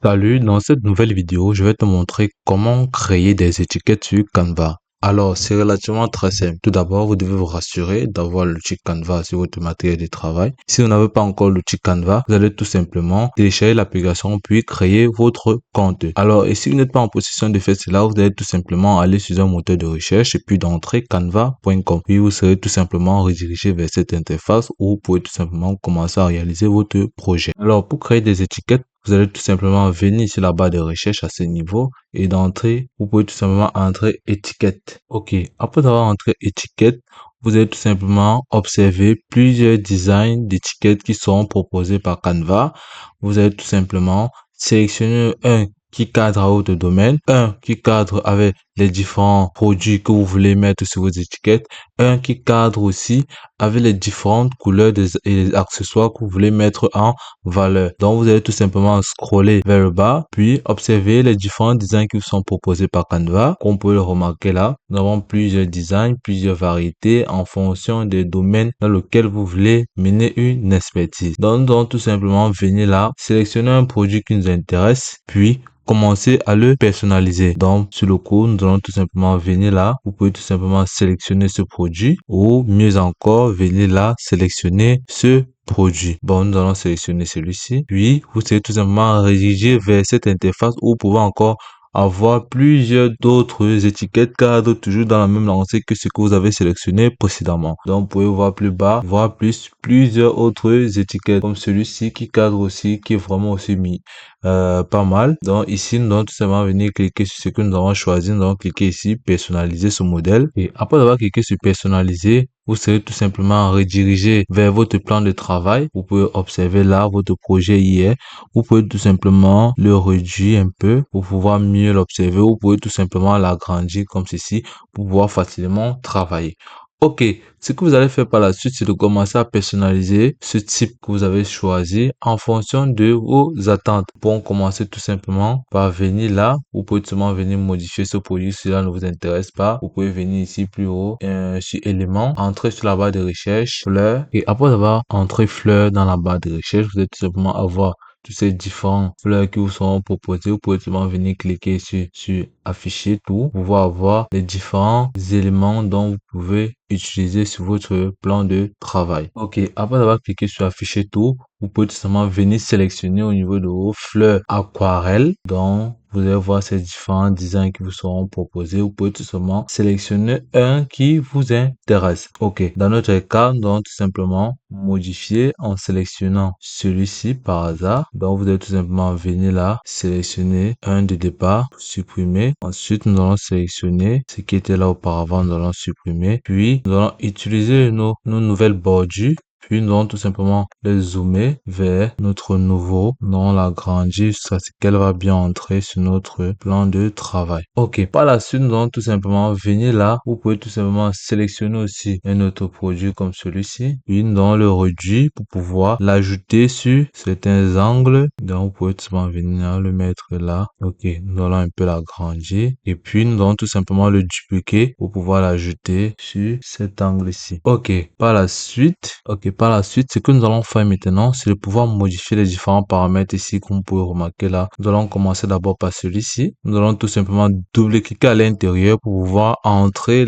Salut, dans cette nouvelle vidéo, je vais te montrer comment créer des étiquettes sur Canva. Alors, c'est relativement très simple. Tout d'abord, vous devez vous rassurer d'avoir l'outil Canva sur votre matériel de travail. Si vous n'avez pas encore l'outil Canva, vous allez tout simplement télécharger l'application puis créer votre compte. Alors, et si vous n'êtes pas en possession de faire cela, vous allez tout simplement aller sur un moteur de recherche et puis d'entrer canva.com. Puis vous serez tout simplement redirigé vers cette interface où vous pouvez tout simplement commencer à réaliser votre projet. Alors, pour créer des étiquettes, vous allez tout simplement venir sur la barre de recherche à ce niveau et d'entrer, vous pouvez tout simplement entrer étiquette. Ok, après avoir entré étiquette, vous allez tout simplement observer plusieurs designs d'étiquettes qui seront proposés par Canva. Vous allez tout simplement sélectionner un qui cadre à votre domaine, un qui cadre avec les différents produits que vous voulez mettre sur vos étiquettes, un qui cadre aussi avec les différentes couleurs et les accessoires que vous voulez mettre en valeur. Donc, vous allez tout simplement scroller vers le bas, puis observer les différents designs qui vous sont proposés par Canva. Comme vous pouvez le remarquer là, nous avons plusieurs designs, plusieurs variétés en fonction des domaines dans lesquels vous voulez mener une expertise. Donc, nous allons tout simplement venir là, sélectionner un produit qui nous intéresse, puis commencer à le personnaliser. Donc, sur le coup, nous allons tout simplement venir là. Vous pouvez tout simplement sélectionner ce produit ou mieux encore, venir là, sélectionner ce produit. Bon, nous allons sélectionner celui-ci. Puis, vous allez tout simplement rediriger vers cette interface où vous pouvez encore avoir plusieurs d'autres étiquettes cadres toujours dans la même lancée que ce que vous avez sélectionné précédemment. Donc, vous pouvez voir plus bas, voir plusieurs autres étiquettes comme celui-ci qui cadre aussi, qui est vraiment aussi mis pas mal. Donc, ici, nous allons tout simplement venir cliquer sur ce que nous avons choisi. Nous allons cliquer ici, personnaliser ce modèle. Et après avoir cliqué sur personnaliser, vous serez tout simplement redirigé vers votre plan de travail. Vous pouvez observer là votre projet hier. Vous pouvez tout simplement le réduire un peu pour pouvoir mieux l'observer. Vous pouvez tout simplement l'agrandir comme ceci pour pouvoir facilement travailler. Ok, ce que vous allez faire par la suite, c'est de commencer à personnaliser ce type que vous avez choisi en fonction de vos attentes. Pour commencer tout simplement par venir là, vous pouvez tout simplement venir modifier ce produit si cela ne vous intéresse pas. Vous pouvez venir ici plus haut, sur éléments, entrer sur la barre de recherche, fleurs, et après avoir entré fleurs dans la barre de recherche, vous allez tout simplement avoir tous ces différents fleurs qui vous seront proposés. Vous pouvez tout simplement venir cliquer sur afficher tout pour pouvoir avoir les différents éléments dont vous pouvez utiliser sur votre plan de travail. Ok, après avoir cliqué sur afficher tout, vous pouvez tout simplement venir sélectionner au niveau de vos fleurs aquarelles. Donc, vous allez voir ces différents designs qui vous seront proposés. Vous pouvez tout simplement sélectionner un qui vous intéresse. Ok, dans notre cas, nous allons tout simplement modifier en sélectionnant celui-ci par hasard. Donc, vous allez tout simplement venir là, sélectionner un de départ, supprimer. Ensuite, nous allons sélectionner ce qui était là auparavant, nous allons supprimer. Puis, nous allons utiliser nos nouvelles bordures. Puis, nous allons tout simplement les zoomer vers notre nouveau. Nous allons l'agrandir jusqu'à ce qu'elle va bien entrer sur notre plan de travail. Ok, par la suite, nous allons tout simplement venir là. Vous pouvez tout simplement sélectionner aussi un autre produit comme celui-ci. Puis, nous allons le réduire pour pouvoir l'ajouter sur certains angles. Donc, vous pouvez tout simplement venir le mettre là. Ok, nous allons un peu l'agrandir. Et puis, nous allons tout simplement le dupliquer pour pouvoir l'ajouter sur cet angle-ci. Ok, par la suite, ce que nous allons faire maintenant, c'est de pouvoir modifier les différents paramètres ici, comme vous pouvez remarquer là. Nous allons commencer d'abord par celui-ci. Nous allons tout simplement double-cliquer à l'intérieur pour pouvoir entrer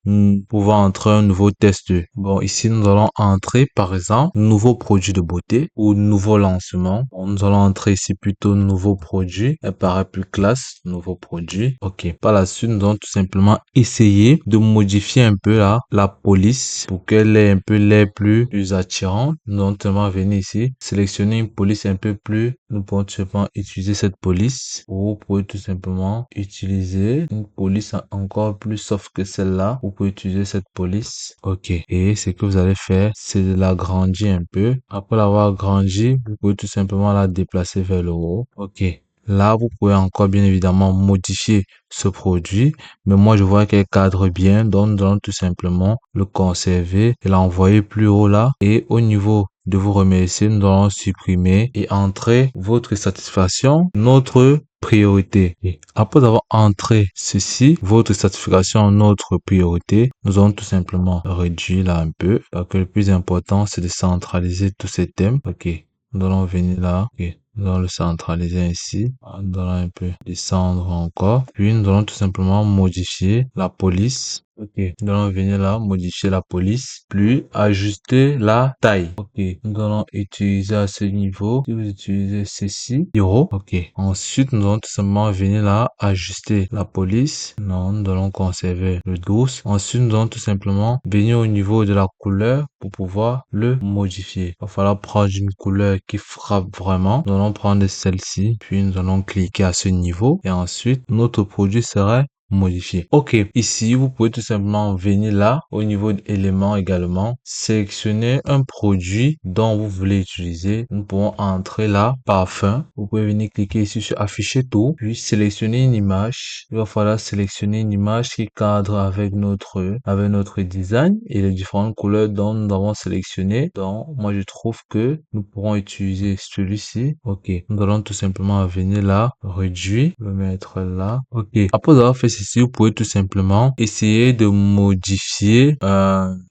un nouveau test. Bon, ici, nous allons entrer, par exemple, nouveau produit de beauté ou nouveau lancement. Bon, nous allons entrer ici plutôt nouveau produit. Elle paraît plus classe, nouveau produit. Ok. Par la suite, nous allons tout simplement essayer de modifier un peu là, la police pour qu'elle ait un peu l'air plus attirante. Nous allons seulement venir ici, sélectionner une police un peu plus. Nous pouvons tout simplement utiliser cette police ou vous pouvez tout simplement utiliser une police encore plus soft que celle-là. Vous pouvez utiliser cette police. Ok. Et ce que vous allez faire, c'est de l'agrandir un peu. Après l'avoir agrandi, vous pouvez tout simplement la déplacer vers le haut. Ok. Là, vous pouvez encore bien évidemment modifier ce produit. Mais moi, je vois qu'elle cadre bien. Donc, nous allons tout simplement le conserver et l'envoyer plus haut là. Et au niveau de vous remercier, nous allons supprimer et entrer votre satisfaction, notre priorité. Et après avoir entré ceci, votre certification, notre priorité, nous allons tout simplement réduire là un peu. Donc, le plus important, c'est de centraliser tous ces thèmes. Ok. Nous allons venir là. Ok. Nous allons le centraliser ainsi. Nous allons un peu descendre encore. Puis nous allons tout simplement modifier la police. Ok, nous allons venir là, modifier la police, puis ajuster la taille. Ok, nous allons utiliser à ce niveau, si vous utilisez ceci, euro. Ok, ensuite nous allons tout simplement venir là, ajuster la police. Non, nous allons conserver le 12. Ensuite, nous allons tout simplement venir au niveau de la couleur pour pouvoir le modifier. Il va falloir prendre une couleur qui frappe vraiment. Nous allons prendre celle-ci, puis nous allons cliquer à ce niveau et ensuite notre produit serait modifier. Ok, ici, vous pouvez tout simplement venir là, au niveau d'éléments également, sélectionner un produit dont vous voulez utiliser. Nous pouvons entrer là, parfum. Vous pouvez venir cliquer ici sur afficher tout, puis sélectionner une image. Il va falloir sélectionner une image qui cadre avec notre design et les différentes couleurs dont nous avons sélectionné. Donc, moi, je trouve que nous pourrons utiliser celui-ci. Ok, nous allons tout simplement venir là, réduire, le mettre là. Ok, après avoir fait ceci, vous pouvez tout simplement essayer de modifier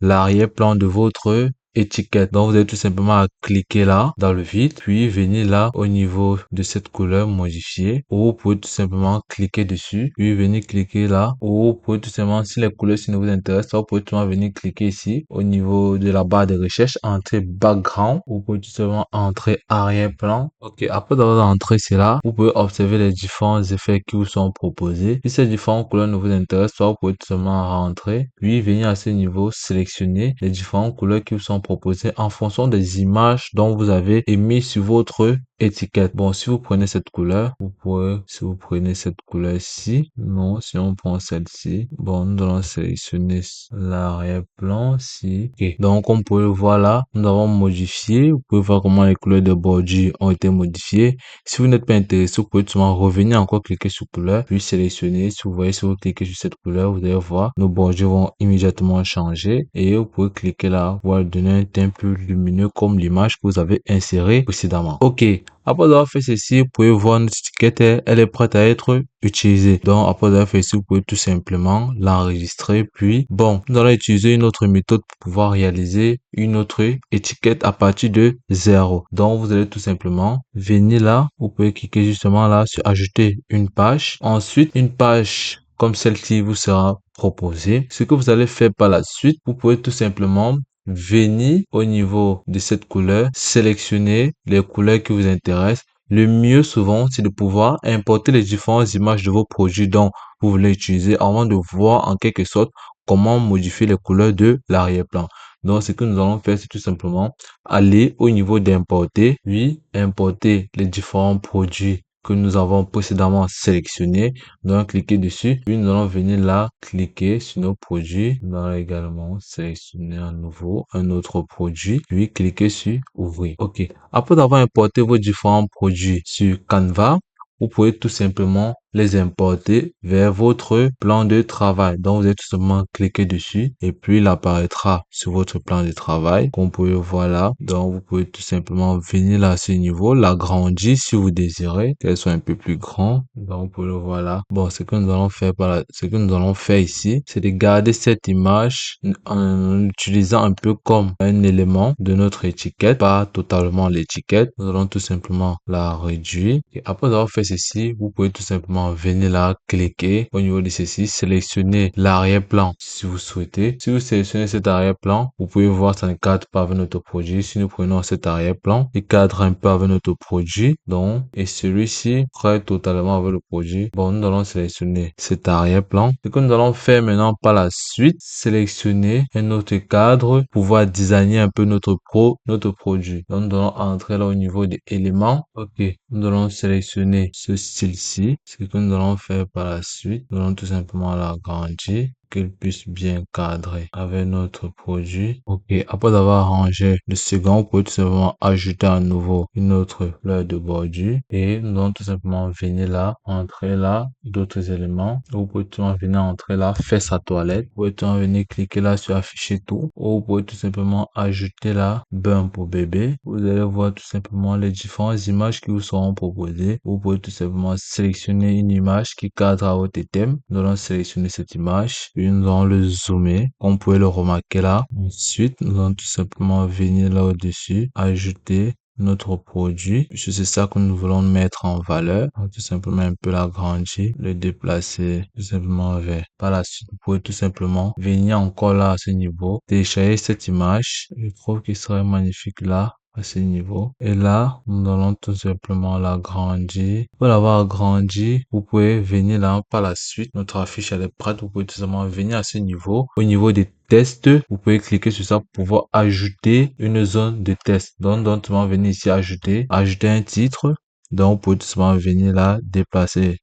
l'arrière-plan de votre étiquette. Donc, vous allez tout simplement à cliquer là, dans le vide, puis venir là, au niveau de cette couleur modifiée, ou vous pouvez tout simplement cliquer dessus, puis venir cliquer là, ou vous pouvez tout simplement, si les couleurs si ne vous intéressent, vous pouvez tout simplement venir cliquer ici, au niveau de la barre de recherche, entrer background, vous pouvez tout simplement entrer arrière-plan. Ok, après avoir entré cela, vous pouvez observer les différents effets qui vous sont proposés. Si ces différentes couleurs ne vous intéressent pas, vous pouvez tout simplement rentrer, puis venir à ce niveau, sélectionner les différentes couleurs qui vous sont proposées en fonction des images dont vous avez émis sur votre étiquette. Bon, si vous prenez cette couleur, vous pouvez, si vous prenez cette couleur-ci, non, si on prend celle-ci, bon, nous allons sélectionner l'arrière-plan, si. Ok, donc, comme vous pouvez le voir là, nous avons modifié. Vous pouvez voir comment les couleurs de bordure ont été modifiées. Si vous n'êtes pas intéressé, vous pouvez tout simplement revenir encore cliquer sur couleur, puis sélectionner. Si vous voyez, si vous cliquez sur cette couleur, vous allez voir, nos bordures vont immédiatement changer et vous pouvez cliquer là pour donner un teint plus lumineux comme l'image que vous avez insérée précédemment. Ok. Après avoir fait ceci, vous pouvez voir notre étiquette, elle est prête à être utilisée. Donc, après avoir fait ceci, vous pouvez tout simplement l'enregistrer. Puis, bon, nous allons utiliser une autre méthode pour pouvoir réaliser une autre étiquette à partir de 0. Donc, vous allez tout simplement venir là. Vous pouvez cliquer justement là sur ajouter une page. Ensuite, une page comme celle-ci vous sera proposée. Ce que vous allez faire par la suite, vous pouvez tout simplement venir au niveau de cette couleur, sélectionner les couleurs qui vous intéressent. Le mieux souvent, c'est de pouvoir importer les différentes images de vos produits dont vous voulez utiliser avant de voir en quelque sorte comment modifier les couleurs de l'arrière-plan. Donc, ce que nous allons faire, c'est tout simplement aller au niveau d'importer, puis importer les différents produits que nous avons précédemment sélectionnés. Nous allons cliquer dessus, puis nous allons venir là, cliquer sur nos produits. Nous allons également sélectionner à nouveau un autre produit, puis cliquer sur ouvrir. Ok. Après avoir importé vos différents produits sur Canva, vous pouvez tout simplement les importer vers votre plan de travail. Donc, vous allez tout simplement cliquer dessus et puis il apparaîtra sur votre plan de travail, comme vous pouvez le voir là. Donc, vous pouvez tout simplement venir là à ce niveau, l'agrandir si vous désirez qu'elle soit un peu plus grand. Donc, vous pouvez le voir là. Bon, ce que nous allons faire ce que nous allons faire ici, c'est de garder cette image en l'utilisant un peu comme un élément de notre étiquette, pas totalement l'étiquette. Nous allons tout simplement la réduire. Et après avoir fait ceci, vous pouvez tout simplement venir là, cliquer au niveau de ceci, sélectionner l'arrière-plan si vous souhaitez. Si vous sélectionnez cet arrière-plan, vous pouvez voir ça ne cadre pas avec notre produit. Si nous prenons cet arrière-plan, il cadre un peu avec notre produit. Donc, et celui-ci cadre totalement avec le produit. Bon, nous allons sélectionner cet arrière-plan. Ce que nous allons faire maintenant par la suite, sélectionner un autre cadre, pouvoir designer un peu notre produit. Donc, nous allons entrer là au niveau des éléments. Ok, nous allons sélectionner ce style-ci. Ce que nous allons faire par la suite, nous allons tout simplement l'agrandir, qu'il puisse bien cadrer avec notre produit. Ok, après avoir rangé le second, vous pouvez tout simplement ajouter à nouveau une autre fleur de bordure et nous allons tout simplement venir là, entrer là, d'autres éléments. Vous pouvez tout simplement venir entrer là, faire sa toilette. Vous pouvez tout simplement venir cliquer là sur afficher tout ou vous pouvez tout simplement ajouter là, bain pour bébé. Vous allez voir tout simplement les différentes images qui vous seront proposées. Vous pouvez tout simplement sélectionner une image qui cadre à votre thème. Nous allons sélectionner cette image, puis nous allons le zoomer, comme vous pouvez le remarquer là. Ensuite, nous allons tout simplement venir là au-dessus, ajouter notre produit. C'est ça que nous voulons mettre en valeur. On va tout simplement un peu l'agrandir, le déplacer tout simplement vers. Par la suite, vous pouvez tout simplement venir encore là à ce niveau, télécharger cette image. Je trouve qu'il serait magnifique là à ce niveau. Et là, nous allons tout simplement l'agrandir. Pour l'avoir agrandi, vous pouvez venir là par la suite. Notre affiche, elle est prête. Vous pouvez tout simplement venir à ce niveau. Au niveau des tests, vous pouvez cliquer sur ça pour pouvoir ajouter une zone de test. Donc, tout simplement venir ici ajouter un titre. Donc, vous pouvez tout simplement venir là, déplacer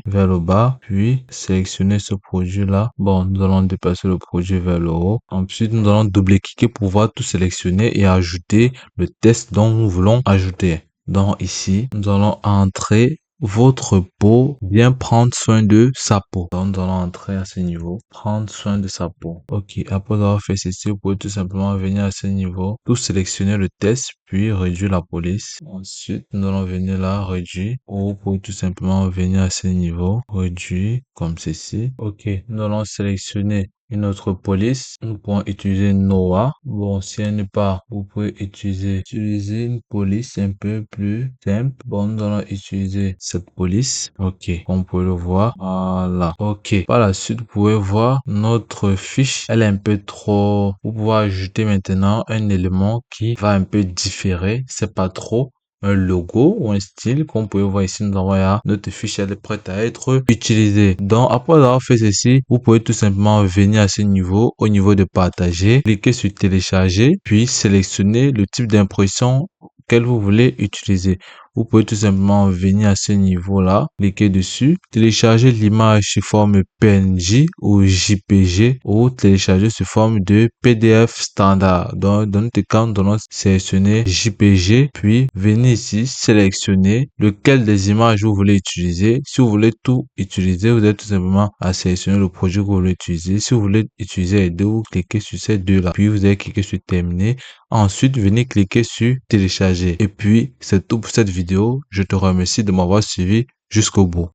vers le bas, puis sélectionner ce produit-là. Bon, nous allons déplacer le produit vers le haut. Ensuite, nous allons double-cliquer pour pouvoir tout sélectionner et ajouter le test dont nous voulons ajouter. Donc, ici, nous allons entrer votre peau, bien prendre soin de sa peau. Donc, nous allons entrer à ce niveau, prendre soin de sa peau. Ok, après avoir fait ceci, vous pouvez tout simplement venir à ce niveau, tout sélectionner le test, puis réduire la police. Ensuite, nous allons venir là, réduire, ou vous pouvez tout simplement venir à ce niveau, réduire, comme ceci. Ok, nous allons sélectionner une autre police. Nous pouvons utiliser Noah. Bon, si elle n'est pas, vous pouvez utiliser une police un peu plus simple. Bon, nous allons utiliser cette police. Ok, comme vous pouvez le voir. Voilà. Ok. Par la suite, vous pouvez voir notre fiche. Elle est un peu trop. Vous pouvez ajouter maintenant un élément qui va un peu différer. C'est pas trop un logo ou un style. Comme vous pouvez voir ici, nous avons là, notre fiche, elle est prête à être utilisée. Donc, après avoir fait ceci, vous pouvez tout simplement venir à ce niveau, au niveau de partager, cliquer sur télécharger, puis sélectionner le type d'impression qu'elle vous voulez utiliser. Vous pouvez tout simplement venir à ce niveau-là, cliquer dessus, télécharger l'image sous forme PNG ou JPG ou télécharger sous forme de PDF standard. Donc, dans notre cas, nous allons sélectionner JPG, puis venir ici, sélectionner lequel des images vous voulez utiliser. Si vous voulez tout utiliser, vous avez tout simplement à sélectionner le projet que vous voulez utiliser. Si vous voulez utiliser les deux, vous cliquez sur ces deux-là. Puis, vous allez cliquer sur terminer. Ensuite, venez cliquer sur télécharger. Et puis, c'est tout pour cette vidéo. Je te remercie de m'avoir suivi jusqu'au bout.